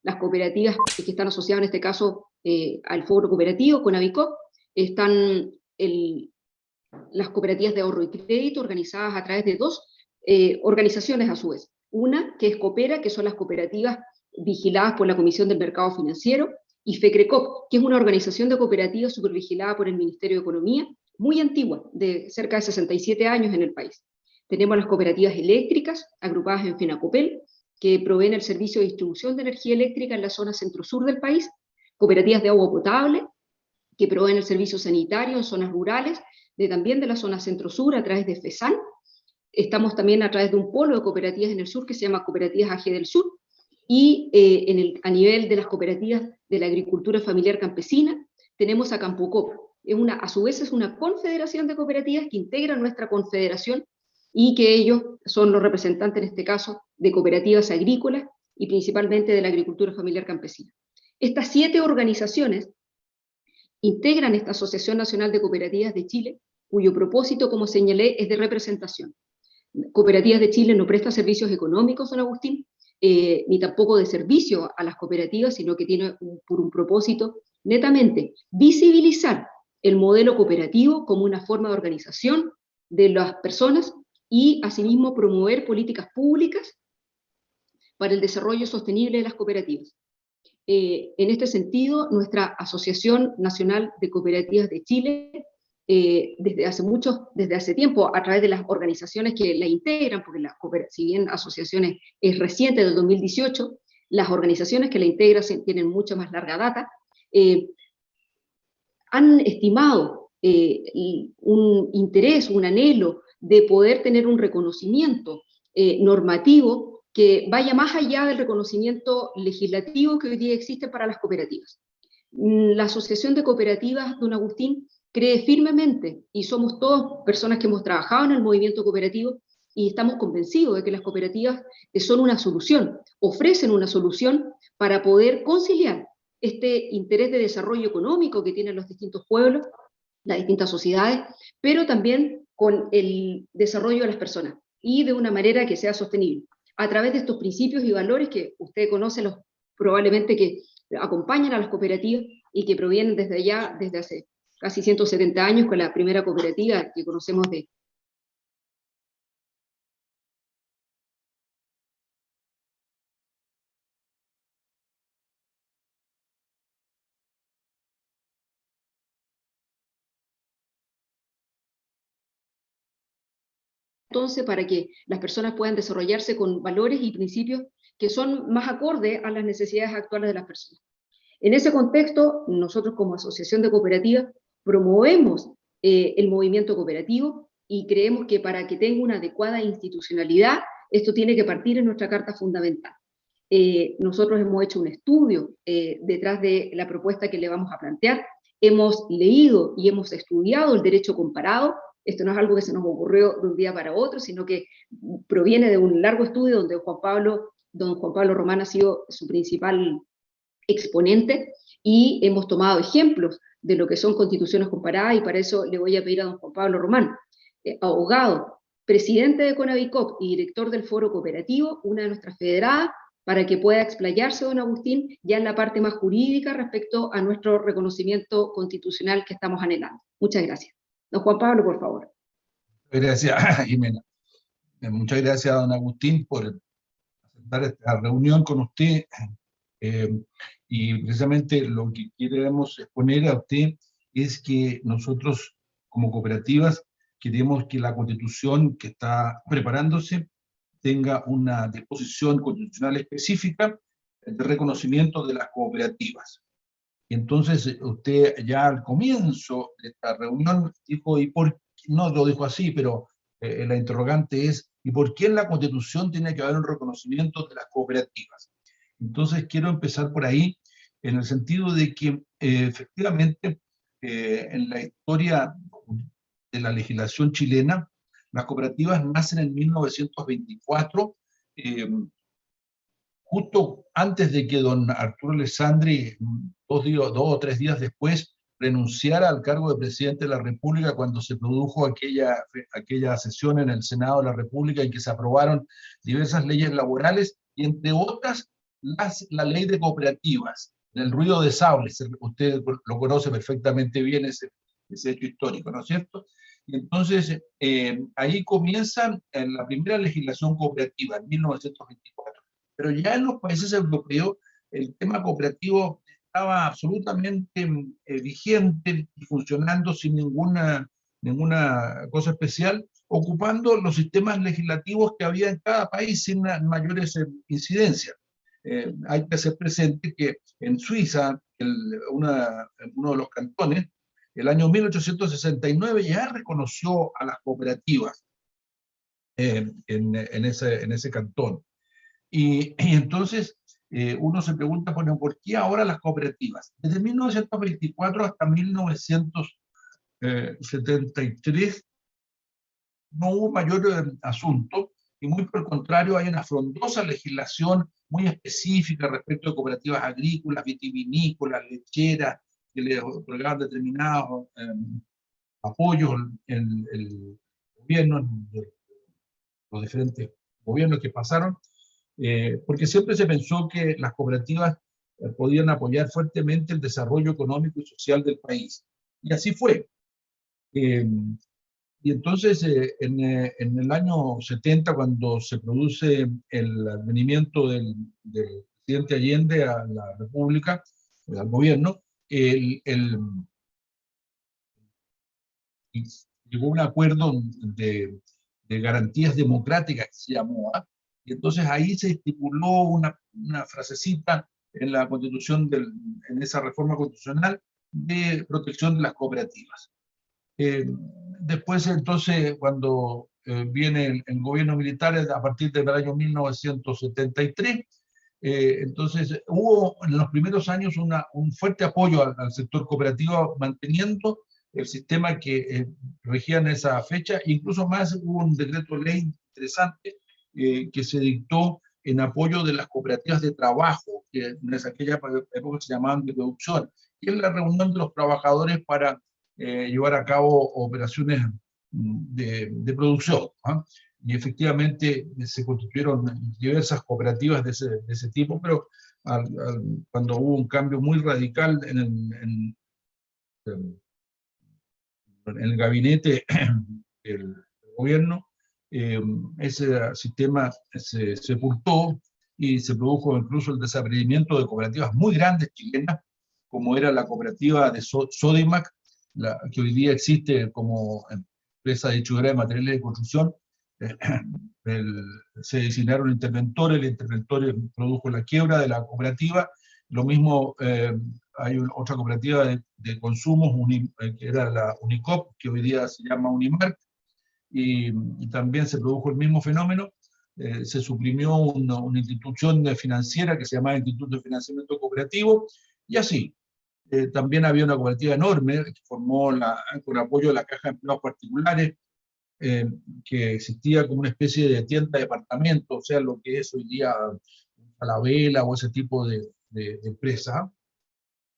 las cooperativas que están asociadas en este caso al Foro Cooperativo, Conavicop, están las cooperativas de ahorro y crédito organizadas a través de dos organizaciones a su vez. Una que es Coopera, que son las cooperativas vigiladas por la Comisión del Mercado Financiero, y FECRECOP, que es una organización de cooperativas supervigilada por el Ministerio de Economía, muy antigua, de cerca de 67 años en el país. Tenemos las cooperativas eléctricas, agrupadas en FENACOPEL, que proveen el servicio de distribución de energía eléctrica en la zona centro-sur del país, cooperativas de agua potable, que proveen el servicio sanitario en zonas rurales, también de la zona centro-sur a través de FESAN. Estamos también a través de un polo de cooperativas en el sur que se llama Cooperativas AG del Sur, y a nivel de las cooperativas de la agricultura familiar campesina, tenemos a Campocop. A su vez es una confederación de cooperativas que integra nuestra confederación y que ellos son los representantes, en este caso, de cooperativas agrícolas y principalmente de la agricultura familiar campesina. Estas 7 organizaciones integran esta Asociación Nacional de Cooperativas de Chile, cuyo propósito, como señalé, es de representación. Cooperativas de Chile no presta servicios económicos, don Agustín, ni tampoco de servicio a las cooperativas, sino que tiene por un propósito netamente visibilizar el modelo cooperativo como una forma de organización de las personas y asimismo promover políticas públicas para el desarrollo sostenible de las cooperativas. En este sentido, nuestra Asociación Nacional de Cooperativas de Chile, desde hace tiempo, a través de las organizaciones que la integran, porque si bien asociaciones es reciente, del 2018, las organizaciones que la integran tienen mucha más larga data, han estimado un interés, un anhelo de poder tener un reconocimiento normativo que vaya más allá del reconocimiento legislativo que hoy día existe para las cooperativas. La Asociación de Cooperativas, don Agustín, cree firmemente, y somos todas personas que hemos trabajado en el movimiento cooperativo, y estamos convencidos de que las cooperativas son una solución, ofrecen una solución para poder conciliar este interés de desarrollo económico que tienen los distintos pueblos, las distintas sociedades, pero también con el desarrollo de las personas, y de una manera que sea sostenible, a través de estos principios y valores que usted conoce, probablemente que acompañan a las cooperativas y que provienen desde allá, desde hace casi 170 años, con la primera cooperativa que conocemos de entonces, para que las personas puedan desarrollarse con valores y principios que son más acordes a las necesidades actuales de las personas. En ese contexto, nosotros como Asociación de Cooperativas promovemos el movimiento cooperativo y creemos que para que tenga una adecuada institucionalidad, esto tiene que partir en nuestra Carta Fundamental. Nosotros hemos hecho un estudio detrás de la propuesta que le vamos a plantear, hemos leído y hemos estudiado el derecho comparado. Esto no es algo que se nos ocurrió de un día para otro, sino que proviene de un largo estudio donde don Juan Pablo Román ha sido su principal exponente, y hemos tomado ejemplos de lo que son constituciones comparadas, y para eso le voy a pedir a don Juan Pablo Román, abogado, presidente de Conavicop y director del Foro Cooperativo, una de nuestras federadas, para que pueda explayarse, don Agustín, ya en la parte más jurídica respecto a nuestro reconocimiento constitucional que estamos anhelando. Muchas gracias. Don Juan Pablo, por favor. Gracias, Jimena. Muchas gracias, don Agustín, por aceptar esta reunión con usted. Y precisamente lo que queremos exponer a usted es que nosotros, como cooperativas, queremos que la Constitución que está preparándose tenga una disposición constitucional específica de reconocimiento de las cooperativas. Y entonces usted ya al comienzo de esta reunión dijo, y por no lo dijo así, pero la interrogante es, ¿y por qué en la Constitución tiene que haber un reconocimiento de las cooperativas? Entonces quiero empezar por ahí, en el sentido de que efectivamente en la historia de la legislación chilena, las cooperativas nacen en 1924, justo antes de que don Arturo Alessandri, 2 o 3 días después, renunciara al cargo de presidente de la República cuando se produjo aquella sesión en el Senado de la República en que se aprobaron diversas leyes laborales, y entre otras la ley de cooperativas, del ruido de sables, usted lo conoce perfectamente bien, ese hecho histórico, ¿no es cierto? Y entonces, ahí comienza la primera legislación cooperativa, en 1924. Pero ya en los países europeos, el tema cooperativo estaba absolutamente vigente y funcionando sin ninguna cosa especial, ocupando los sistemas legislativos que había en cada país sin mayores incidencias. Hay que hacer presente que en Suiza, uno de los cantones, el año 1869 ya reconoció a las cooperativas en ese cantón. Y entonces uno se pregunta, bueno, ¿por qué ahora las cooperativas? Desde 1924 hasta 1973 no hubo mayor asunto, y muy por el contrario hay una frondosa legislación muy específica respecto de cooperativas agrícolas, vitivinícolas, lecheras, que le otorgaban determinados apoyos el gobierno, los diferentes gobiernos que pasaron, porque siempre se pensó que las cooperativas podían apoyar fuertemente el desarrollo económico y social del país. Y así fue. Y entonces, en el año 70, cuando se produce el advenimiento del presidente Allende a la República, al gobierno, llegó un acuerdo de garantías democráticas que se llamó, y entonces ahí se estipuló una frasecita en la Constitución, en esa reforma constitucional, de protección de las cooperativas. Después, entonces, cuando viene el gobierno militar a partir del año 1973, entonces hubo en los primeros años un fuerte apoyo al sector cooperativo, manteniendo el sistema que regía en esa fecha. Incluso más, hubo un decreto ley interesante que se dictó en apoyo de las cooperativas de trabajo, que en aquella época se llamaban de producción, y es la reunión de los trabajadores para llevar a cabo operaciones de producción. Y efectivamente se constituyeron diversas cooperativas de ese tipo, pero cuando hubo un cambio muy radical en el gabinete del gobierno, ese sistema se sepultó y se produjo incluso el desaparecimiento de cooperativas muy grandes chilenas, como era la cooperativa de Sodimac, que hoy día existe como empresa de hechura de materiales de construcción. Se designaron interventores, el interventor produjo la quiebra de la cooperativa. Lo mismo, hay otra cooperativa de consumos, que era la Unicop, que hoy día se llama Unimark, y también se produjo el mismo fenómeno. Se suprimió una institución financiera que se llamaba Instituto de Financiamiento Cooperativo, y así. También había una cooperativa enorme que formó con apoyo de la Caja de Empleados Particulares, que existía como una especie de tienda de departamento, o sea, lo que es hoy día la vela o ese tipo de empresa.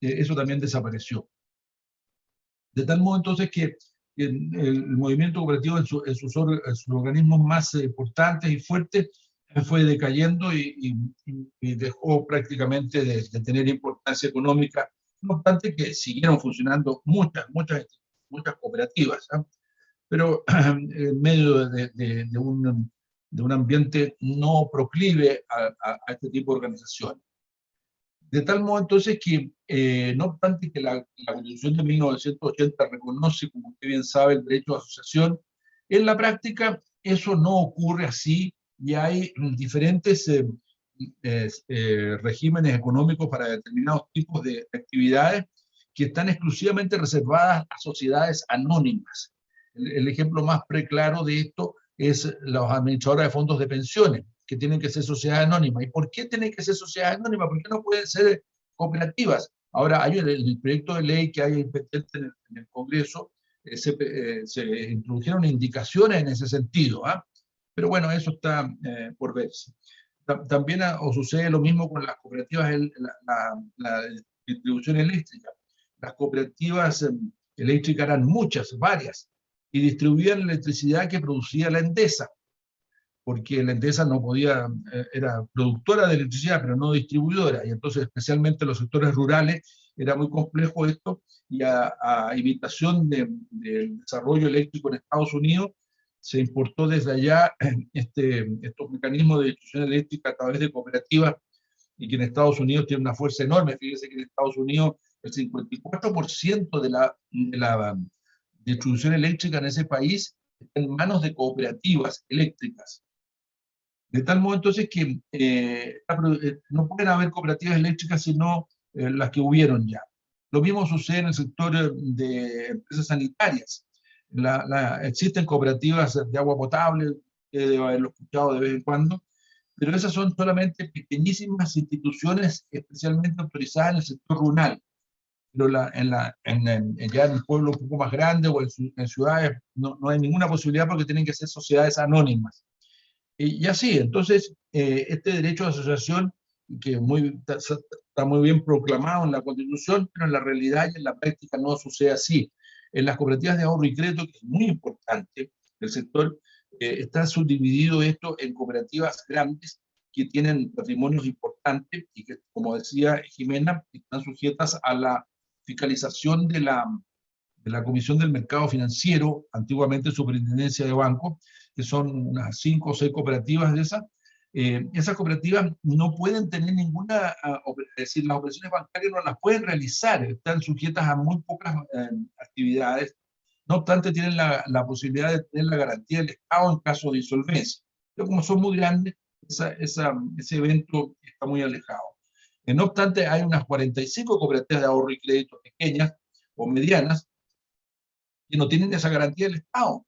Eso también desapareció. De tal modo entonces que el movimiento cooperativo en sus organismos más importantes y fuertes fue decayendo y dejó prácticamente de tener importancia económica, no obstante que siguieron funcionando muchas cooperativas, pero en medio de un ambiente no proclive a este tipo de organizaciones. De tal modo entonces que, no obstante que la Constitución de 1980 reconoce, como usted bien sabe, el derecho de asociación, en la práctica eso no ocurre así, y hay diferentes regímenes económicos para determinados tipos de actividades que están exclusivamente reservadas a sociedades anónimas. El ejemplo más preclaro de esto es los administradores de fondos de pensiones, que tienen que ser sociedades anónimas. ¿Y por qué tienen que ser sociedades anónimas? ¿Por qué no pueden ser cooperativas? Ahora, hay el proyecto de ley que hay pendiente en el Congreso, se introdujeron indicaciones en ese sentido, pero bueno, eso está por verse. También sucede lo mismo con las cooperativas, la distribución eléctrica. Las cooperativas eléctricas eran varias, y distribuían la electricidad que producía la Endesa. porque la Endesa no podía, era productora de electricidad, pero no distribuidora, y entonces especialmente en los sectores rurales era muy complejo esto, y a imitación del desarrollo eléctrico en Estados Unidos, se importó desde allá estos mecanismos de distribución eléctrica a través de cooperativas, y que en Estados Unidos tiene una fuerza enorme. Fíjense que en Estados Unidos el 54% de la distribución eléctrica en ese país está en manos de cooperativas eléctricas. De tal modo entonces que no pueden haber cooperativas eléctricas sino las que hubieron ya. Lo mismo sucede en el sector de empresas sanitarias. Existen cooperativas de agua potable, debo haberlo escuchado de vez en cuando, pero esas son solamente pequeñísimas instituciones especialmente autorizadas en el sector rural. Pero ya en el pueblo un poco más grande o en ciudades no hay ninguna posibilidad porque tienen que ser sociedades anónimas. Y así, entonces, este derecho de asociación, que está muy bien proclamado en la Constitución, pero en la realidad y en la práctica no sucede así. En las cooperativas de ahorro y crédito, que es muy importante, el sector está subdividido esto en cooperativas grandes que tienen patrimonios importantes y que, como decía Jimena, están sujetas a la fiscalización de la Comisión del Mercado Financiero, antiguamente Superintendencia de Bancos, que son unas 5 o 6 cooperativas de esas. Esas cooperativas no pueden tener ninguna, es decir, las operaciones bancarias no las pueden realizar, están sujetas a muy pocas actividades. No obstante, tienen la posibilidad de tener la garantía del Estado en caso de insolvencia. Pero como son muy grandes, ese evento está muy alejado. No obstante, hay unas 45 cooperativas de ahorro y crédito pequeñas o medianas que no tienen esa garantía del Estado.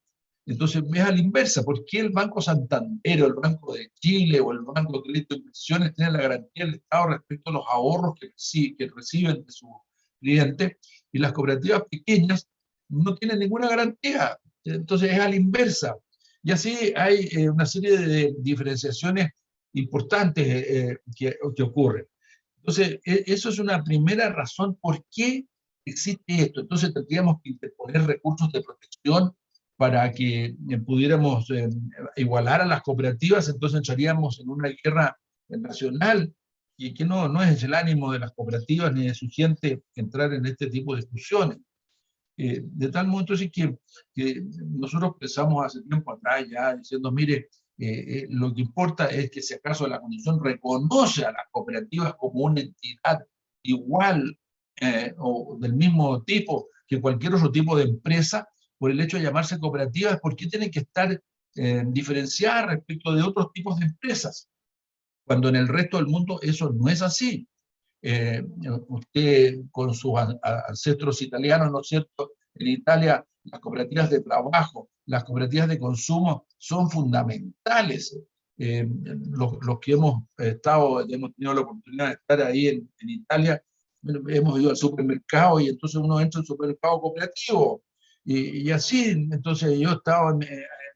Entonces, es a la inversa. ¿Por qué el Banco Santander o el Banco de Chile o el Banco de Crédito de Inversiones tienen la garantía del Estado respecto a los ahorros que reciben de sus clientes, y las cooperativas pequeñas no tienen ninguna garantía? Entonces, es a la inversa. Y así hay una serie de diferenciaciones importantes que ocurren. Entonces, eso es una primera razón por qué existe esto. Entonces, tendríamos que interponer recursos de protección para que pudiéramos igualar a las cooperativas. Entonces entraríamos en una guerra nacional, y que no es el ánimo de las cooperativas ni de su gente entrar en este tipo de discusiones. De tal modo entonces que nosotros pensamos hace tiempo atrás ya diciendo, mire, lo que importa es que si acaso la Constitución reconoce a las cooperativas como una entidad igual o del mismo tipo que cualquier otro tipo de empresa, por el hecho de llamarse cooperativas, ¿por qué tienen que estar diferenciadas respecto de otros tipos de empresas? Cuando en el resto del mundo eso no es así. Usted con sus ancestros italianos, ¿no es cierto? En Italia las cooperativas de trabajo, las cooperativas de consumo son fundamentales. Los que hemos tenido la oportunidad de estar ahí en Italia, hemos ido al supermercado y entonces uno entra al supermercado cooperativo. Y así, entonces yo estaba en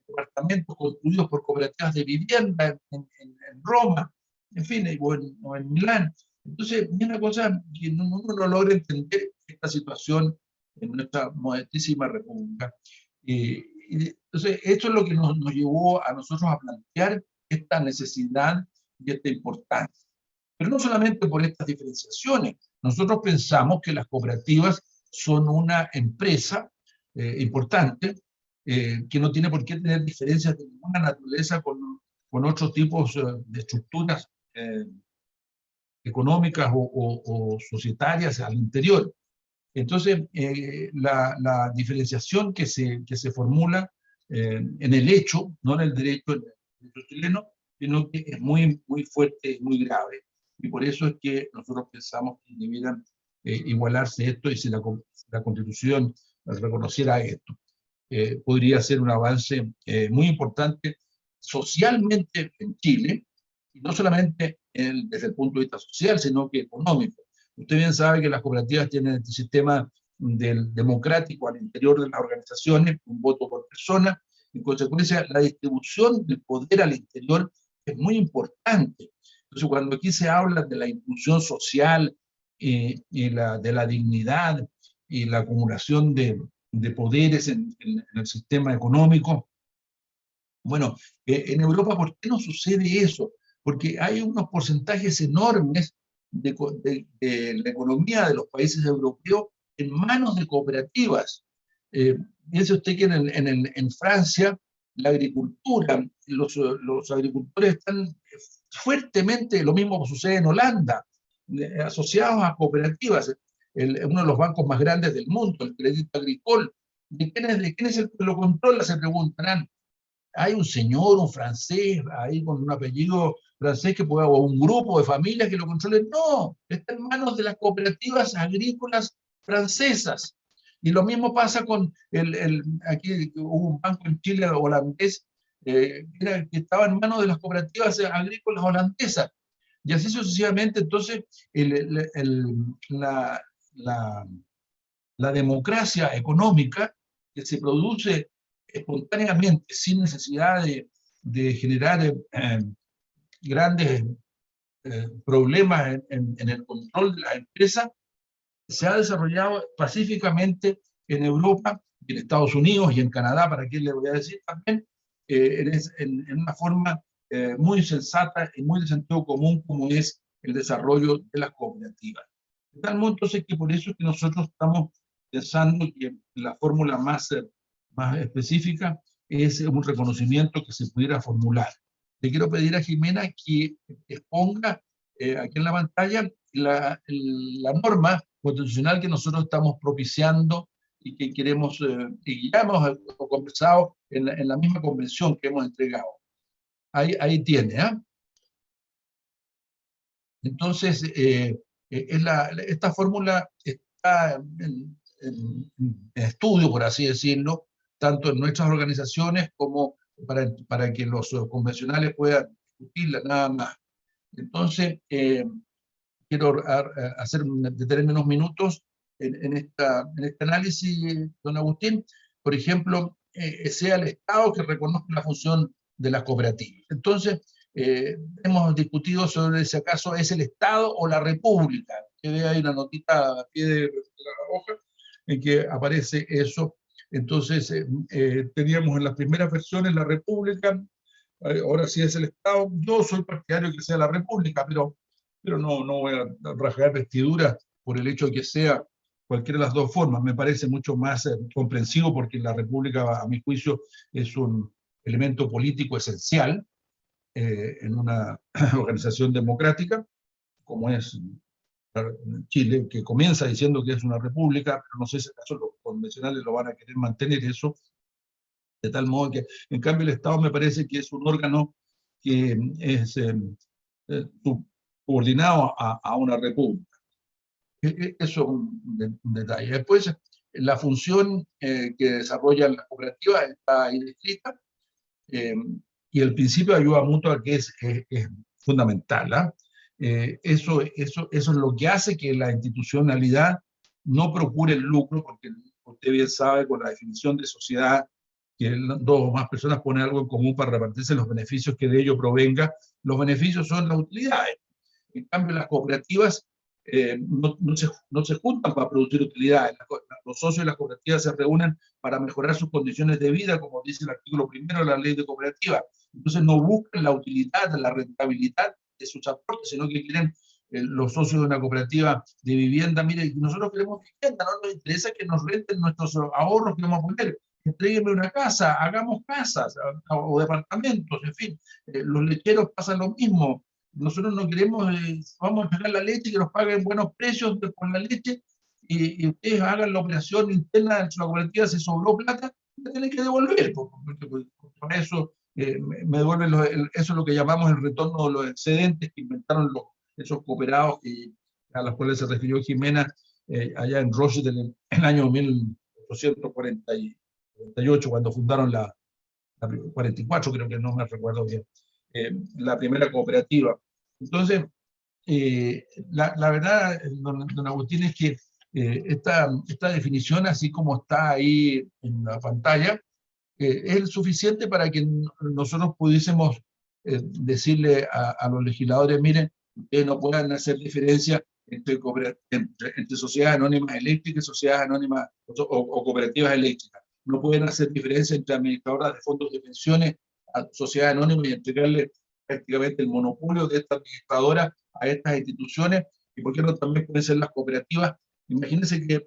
departamentos construidos por cooperativas de vivienda en Roma, en fin, o en Milán. Entonces, es una cosa que uno no logra entender esta situación en nuestra modestísima república. Entonces, esto es lo que nos llevó a nosotros a plantear esta necesidad y esta importancia. Pero no solamente por estas diferenciaciones. Nosotros pensamos que las cooperativas son una empresa importante, que no tiene por qué tener diferencias de ninguna naturaleza con otros tipos de estructuras económicas o societarias al interior. Entonces, la diferenciación que se formula en el hecho, no en el derecho chileno, sino que es muy, muy fuerte y muy grave. Y por eso es que nosotros pensamos que debieran igualarse esto, y si la Constitución reconociera esto, podría ser un avance muy importante socialmente en Chile, y no solamente desde el punto de vista social, sino que económico. Usted bien sabe que las cooperativas tienen este sistema democrático al interior de las organizaciones, un voto por persona. En consecuencia, la distribución del poder al interior es muy importante. Entonces, cuando aquí se habla de la inclusión social y de la dignidad y la acumulación de poderes en el sistema económico, Bueno, en Europa, ¿por qué no sucede eso? Porque hay unos porcentajes enormes de la economía de los países europeos en manos de cooperativas. Piense usted que en Francia la agricultura, los agricultores están fuertemente, lo mismo sucede en Holanda, asociados a cooperativas. Uno de los bancos más grandes del mundo, el Crédit Agricole. ¿De quién es el que lo controla? Se preguntarán. Hay un señor, un francés, ahí con un apellido francés que pueda, o un grupo de familias que lo controlen. No, está en manos de las cooperativas agrícolas francesas. Y lo mismo pasa con aquí hubo un banco en Chile holandés que estaba en manos de las cooperativas agrícolas holandesas. Y así sucesivamente, entonces, la, la, la democracia económica que se produce espontáneamente, sin necesidad de generar grandes problemas en el control de las empresas, se ha desarrollado pacíficamente en Europa, y en Estados Unidos y en Canadá, para qué le voy a decir también, en una forma muy sensata y muy de sentido común, como es el desarrollo de las cooperativas. De tal modo, entonces, que por eso es que nosotros estamos pensando que la fórmula más específica es un reconocimiento que se pudiera formular. Le quiero pedir a Jimena que exponga aquí en la pantalla la norma constitucional que nosotros estamos propiciando y que queremos, y ya hemos conversado en la misma convención que hemos entregado. Ahí tiene, ¿eh? Entonces, esta fórmula está en estudio, por así decirlo, tanto en nuestras organizaciones como para que los convencionales puedan discutirla nada más. Entonces, quiero detenerme unos minutos en este análisis, don Agustín. Por ejemplo, sea el Estado que reconozca la función de las cooperativas. Entonces, hemos discutido sobre si acaso es el Estado o la República, que ve ahí una notita a pie de la hoja en que aparece eso. Entonces, teníamos en las primeras versiones la República, ahora sí es el Estado. Yo soy partidario que sea la República, pero no voy a rasgar vestiduras por el hecho de que sea cualquiera de las dos formas. Me parece mucho más comprensivo, porque la República, a mi juicio, es un elemento político esencial en una organización democrática, como es Chile, que comienza diciendo que es una república, pero no sé si acaso los convencionales lo van a querer mantener eso, de tal modo que, en cambio, el Estado me parece que es un órgano que es subordinado a una república. Eso es un detalle. Después, la función que desarrollan las cooperativas está ahí descrita, y el principio de ayuda mutua, que es fundamental. Eso es lo que hace que la institucionalidad no procure el lucro, porque usted bien sabe, con la definición de sociedad, que dos o más personas ponen algo en común para repartirse los beneficios que de ello provenga. Los beneficios son las utilidades. En cambio, las cooperativas no se juntan para producir utilidades. Los socios de las cooperativas se reúnen para mejorar sus condiciones de vida, como dice el artículo 1 de la ley de cooperativas. Entonces no buscan la utilidad, la rentabilidad de sus aportes, sino que quieren los socios de una cooperativa de vivienda. Mire, nosotros queremos vivienda, no nos interesa que nos renten nuestros ahorros que vamos a poner. Entréguenme una casa, hagamos casas o departamentos, en fin. Los lecheros pasan lo mismo. Nosotros no queremos, vamos a pagar la leche, que nos paguen buenos precios por la leche, y ustedes hagan la operación interna de la cooperativa, se sobró plata, la tienen que devolver, porque por eso me devuelven eso es lo que llamamos el retorno de los excedentes que inventaron esos cooperados a los cuales se refirió Jimena allá en Rochdale en el año 1848, cuando fundaron la 44, creo que no me recuerdo bien, la primera cooperativa. Entonces, la verdad, don Agustín, es que esta definición, así como está ahí en la pantalla, es suficiente para que nosotros pudiésemos decirle a los legisladores: miren, ustedes no puedan hacer diferencia entre sociedades anónimas eléctricas y sociedades anónimas o cooperativas eléctricas. No pueden hacer diferencia entre administradoras de fondos de pensiones a sociedades anónimas y entregarle prácticamente el monopolio de esta administradora a estas instituciones, y por qué no también pueden ser las cooperativas. Imagínense que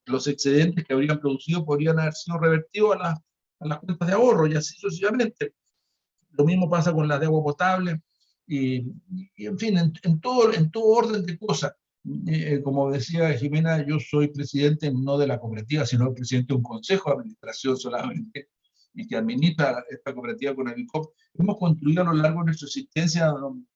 los excedentes que habrían producido podrían haber sido revertidos a las cuentas de ahorro y así sucesivamente. Lo mismo pasa con las de agua potable y en fin, en todo orden de cosas. Como decía Jimena, yo soy presidente no de la cooperativa, sino presidente de un consejo de administración solamente, y que administra esta cooperativa con Avicop. Hemos construido a lo largo de nuestra existencia,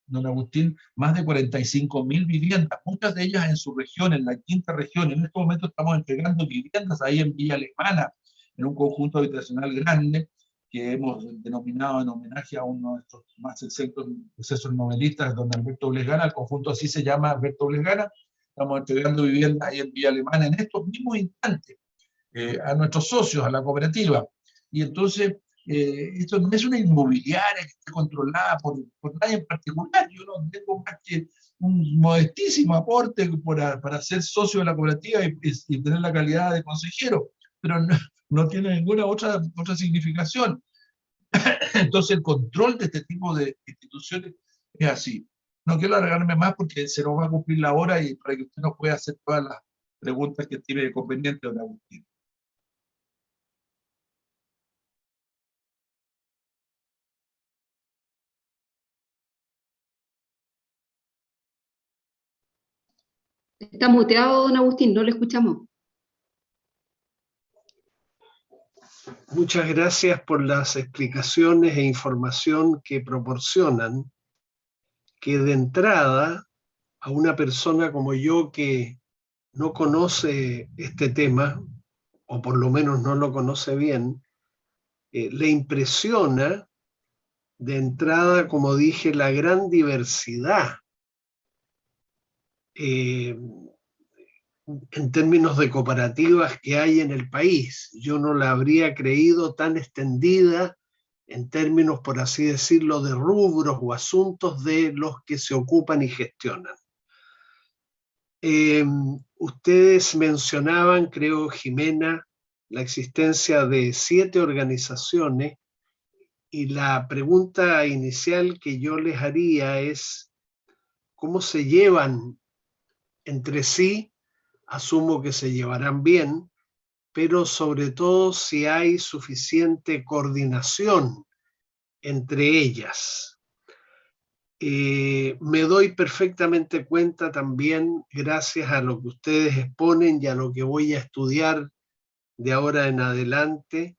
don Agustín, más de 45.000 viviendas, muchas de ellas en su región, en la quinta región. En este momento estamos entregando viviendas ahí en Villa Alemana, en un conjunto habitacional grande, que hemos denominado en homenaje a uno de nuestros más excelsos novelistas, don Alberto Blesgana. El conjunto así se llama, Alberto Blesgana. Estamos entregando viviendas ahí en Villa Alemana en estos mismos instantes a nuestros socios, a la cooperativa. Y entonces, esto no es una inmobiliaria que esté controlada por nadie en particular. Yo no tengo más que un modestísimo aporte para ser socio de la cooperativa y tener la calidad de consejero, pero no tiene ninguna otra significación. Entonces el control de este tipo de instituciones es así. No quiero alargarme más porque se nos va a cumplir la hora y para que usted nos pueda hacer todas las preguntas que tiene conveniente, don Agustín. Está muteado, don Agustín, no lo escuchamos. Muchas gracias por las explicaciones e información que proporcionan, que de entrada a una persona como yo que no conoce este tema, o por lo menos no lo conoce bien, le impresiona de entrada, como dije, la gran diversidad en términos de cooperativas que hay en el país. Yo no la habría creído tan extendida en términos, por así decirlo, de rubros o asuntos de los que se ocupan y gestionan. Ustedes mencionaban, creo, Jimena, la existencia de 7 organizaciones, y la pregunta inicial que yo les haría es ¿cómo se llevan entre sí? Asumo que se llevarán bien, pero sobre todo si hay suficiente coordinación entre ellas. Me doy perfectamente cuenta también, gracias a lo que ustedes exponen y a lo que voy a estudiar de ahora en adelante,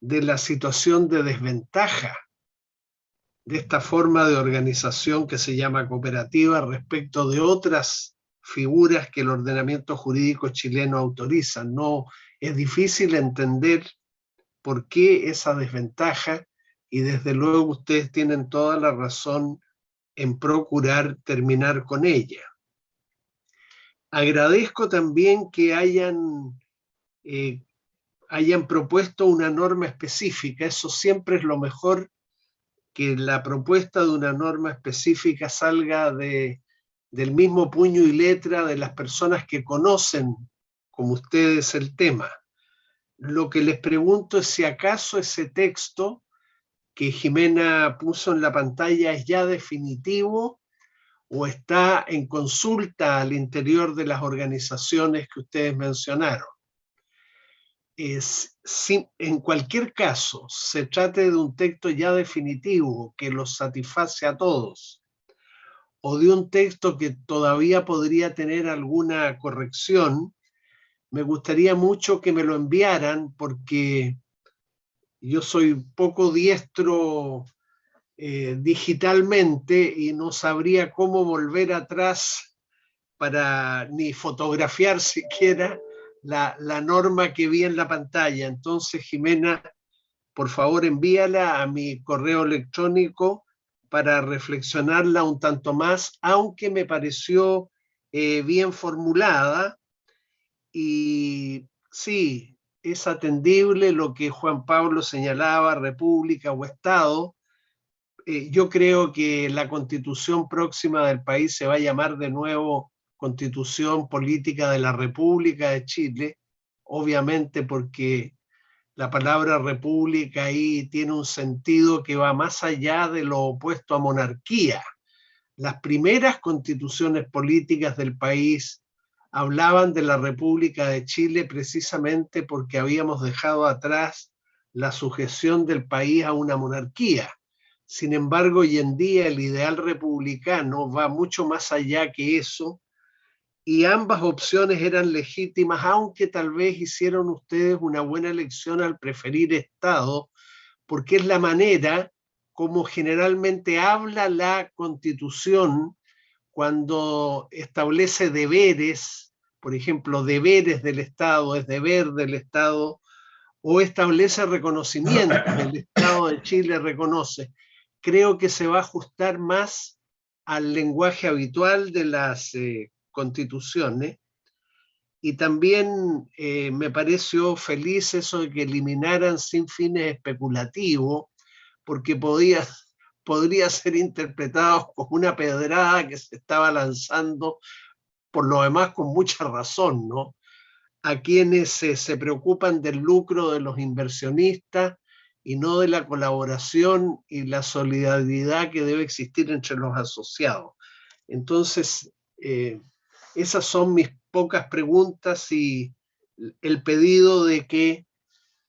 de la situación de desventaja de esta forma de organización que se llama cooperativa respecto de otras figuras que el ordenamiento jurídico chileno autoriza. No, es difícil entender por qué esa desventaja, y desde luego ustedes tienen toda la razón en procurar terminar con ella. Agradezco también que hayan propuesto una norma específica. Eso siempre es lo mejor, que la propuesta de una norma específica salga del mismo puño y letra de las personas que conocen, como ustedes, el tema. Lo que les pregunto es si acaso ese texto que Jimena puso en la pantalla es ya definitivo o está en consulta al interior de las organizaciones que ustedes mencionaron. En cualquier caso, se trate de un texto ya definitivo que los satisface a todos, o de un texto que todavía podría tener alguna corrección, me gustaría mucho que me lo enviaran, porque yo soy poco diestro digitalmente y no sabría cómo volver atrás para ni fotografiar siquiera la norma que vi en la pantalla. Entonces, Jimena, por favor envíala a mi correo electrónico para reflexionarla un tanto más, aunque me pareció bien formulada. Y sí, es atendible lo que Juan Pablo señalaba, república o Estado. Yo creo que la constitución próxima del país se va a llamar de nuevo Constitución Política de la República de Chile, obviamente porque la palabra república ahí tiene un sentido que va más allá de lo opuesto a monarquía. Las primeras constituciones políticas del país hablaban de la República de Chile precisamente porque habíamos dejado atrás la sujeción del país a una monarquía. Sin embargo, hoy en día el ideal republicano va mucho más allá que eso, y ambas opciones eran legítimas, aunque tal vez hicieron ustedes una buena elección al preferir Estado, porque es la manera como generalmente habla la Constitución cuando establece deberes, por ejemplo, deberes del Estado, es deber del Estado, o establece reconocimientos, el Estado de Chile reconoce. Creo que se va a ajustar más al lenguaje habitual de las constituciones. Y también me pareció feliz eso de que eliminaran sin fines especulativos, porque podría ser interpretado como una pedrada que se estaba lanzando, por lo demás con mucha razón, ¿no?, a quienes se preocupan del lucro de los inversionistas y no de la colaboración y la solidaridad que debe existir entre los asociados. Entonces, esas son mis pocas preguntas y el pedido de que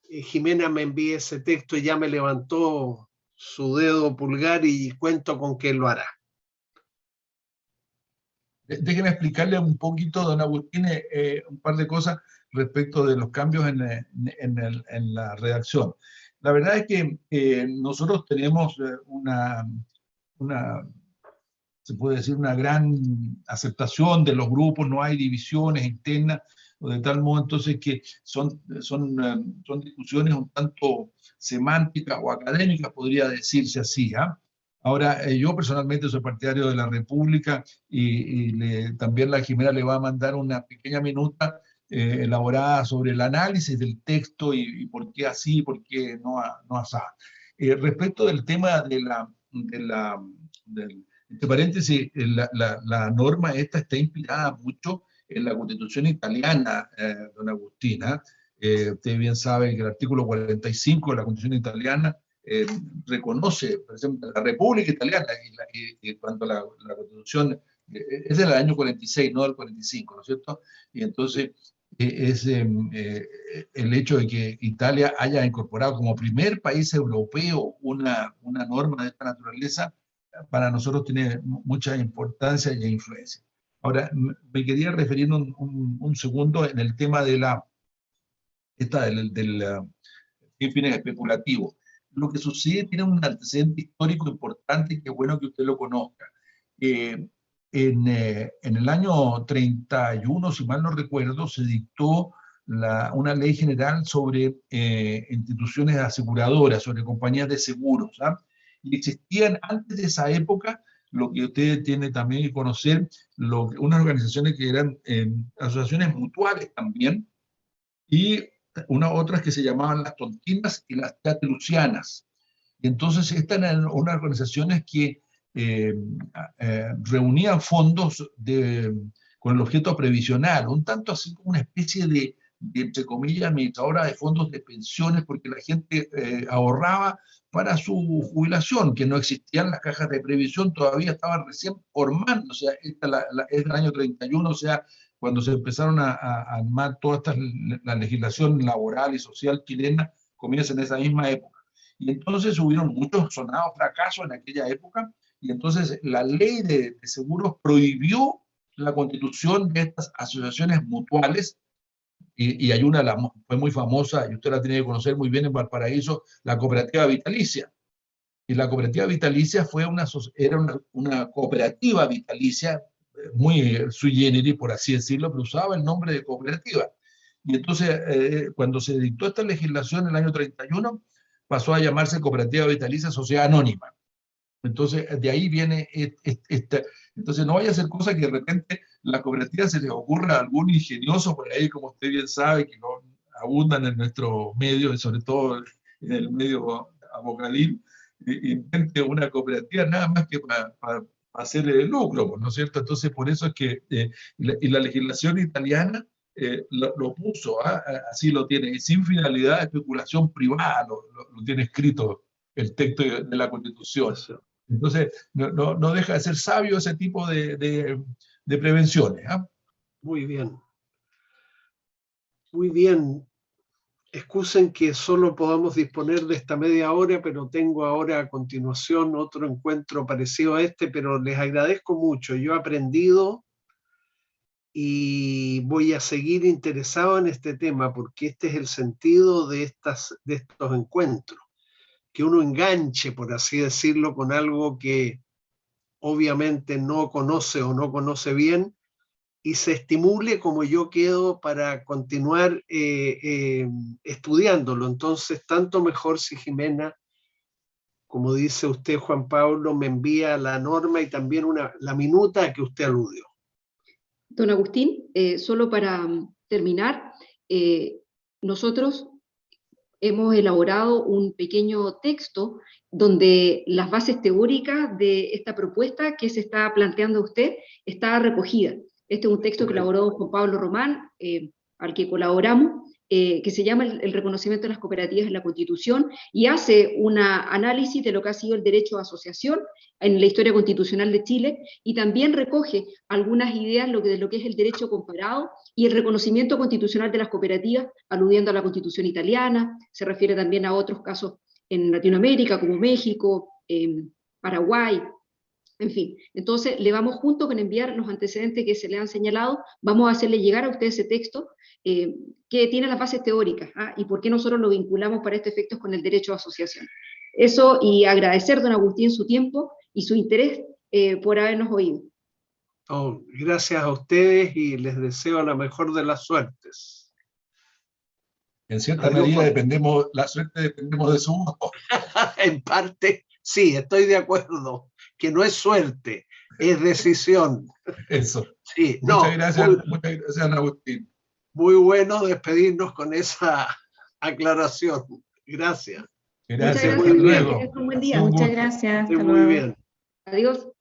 Jimena me envíe ese texto. Ya me levantó su dedo pulgar y cuento con que lo hará. Déjeme explicarle un poquito, don Agustín, un par de cosas respecto de los cambios en la redacción. La verdad es que nosotros tenemos se puede decir, una gran aceptación de los grupos, no hay divisiones internas, o de tal modo entonces que son discusiones un tanto semánticas o académicas, podría decirse así, ¿ah? Ahora, yo personalmente soy partidario de la República y también la Jimena le va a mandar una pequeña minuta elaborada sobre el análisis del texto y por qué así, por qué no así. Respecto del tema entre paréntesis, la norma esta está inspirada mucho en la Constitución italiana, don Agustina. Usted bien sabe que el artículo 45 de la Constitución italiana reconoce, por ejemplo, la República Italiana, y cuando la Constitución es del año 46, no del 45, ¿no es cierto? Y entonces es el hecho de que Italia haya incorporado como primer país europeo una norma de esta naturaleza, para nosotros tiene mucha importancia y influencia. Ahora, me quería referir un segundo en el tema de del fines especulativos. Lo que sucede tiene un antecedente histórico importante que es bueno que usted lo conozca. En el año 31, si mal no recuerdo, se dictó una ley general sobre instituciones aseguradoras, sobre compañías de seguros, ¿ah? Y existían antes de esa época, lo que usted tiene también que conocer, unas organizaciones que eran asociaciones mutuales también, y otras que se llamaban las tontinas y las teatrucianas. Y entonces estas eran unas organizaciones que reunían fondos con el objeto previsional, un tanto así como una especie de entre comillas, administradora de fondos de pensiones, porque la gente ahorraba para su jubilación, que no existían las cajas de previsión, todavía estaban recién formando, o sea, es del año 31, o sea, cuando se empezaron a armar toda la legislación laboral y social chilena, comienza en esa misma época. Y entonces hubieron muchos sonados fracasos en aquella época, y entonces la ley de seguros prohibió la constitución de estas asociaciones mutuales, y hay una, fue muy famosa, y usted la tiene que conocer muy bien en Valparaíso, la cooperativa vitalicia. Y la cooperativa vitalicia era una cooperativa vitalicia, muy sui generis, por así decirlo, pero usaba el nombre de cooperativa. Y entonces, cuando se dictó esta legislación en el año 31, pasó a llamarse Cooperativa Vitalicia Sociedad Anónima. Entonces, de ahí viene entonces no vaya a ser cosa que de repente la cooperativa se les ocurra a algún ingenioso por ahí, como usted bien sabe, que no abundan en nuestro medio, y sobre todo en el medio abocalín, invente una cooperativa nada más que para hacer el lucro, ¿no es cierto? Entonces, por eso es que y la legislación italiana lo puso, así lo tiene, y sin finalidad de especulación privada, lo tiene escrito el texto de la Constitución. Entonces, no deja de ser sabio ese tipo de prevenciones. Muy bien. Muy bien. Excusen que solo podamos disponer de esta media hora, pero tengo ahora a continuación otro encuentro parecido a este, pero les agradezco mucho. Yo he aprendido y voy a seguir interesado en este tema, porque este es el sentido de estos encuentros, que uno enganche, por así decirlo, con algo que obviamente no conoce o no conoce bien, y se estimule como yo quedo para continuar estudiándolo. Entonces, tanto mejor si Jimena, como dice usted, Juan Pablo, me envía la norma y también la minuta a que usted aludió. Don Agustín, solo para terminar, nosotros hemos elaborado un pequeño texto donde las bases teóricas de esta propuesta que se está planteando a usted está recogida. Este es un texto que elaboró Juan Pablo Román, al que colaboramos, que se llama el reconocimiento de las cooperativas en la Constitución, y hace un análisis de lo que ha sido el derecho a asociación en la historia constitucional de Chile, y también recoge algunas ideas de lo que es el derecho comparado y el reconocimiento constitucional de las cooperativas, aludiendo a la Constitución italiana. Se refiere también a otros casos en Latinoamérica, como México, Paraguay, en fin. Entonces, le vamos, junto con enviar los antecedentes que se le han señalado, vamos a hacerle llegar a usted ese texto que tiene las bases teóricas, y por qué nosotros lo vinculamos para este efecto con el derecho a asociación. Eso, y agradecer, don Agustín, su tiempo y su interés por habernos oído. Oh, gracias a ustedes y les deseo la mejor de las suertes. En cierta medida la suerte dependemos de su voto. En parte, sí, estoy de acuerdo, que no es suerte, es decisión. Eso. Sí, muchas gracias, Agustín. Muy bueno despedirnos con esa aclaración. Gracias. Gracias, muchas gracias. Luego. Un buen día. Muchas gracias. Hasta Muy luego. bien. Adiós.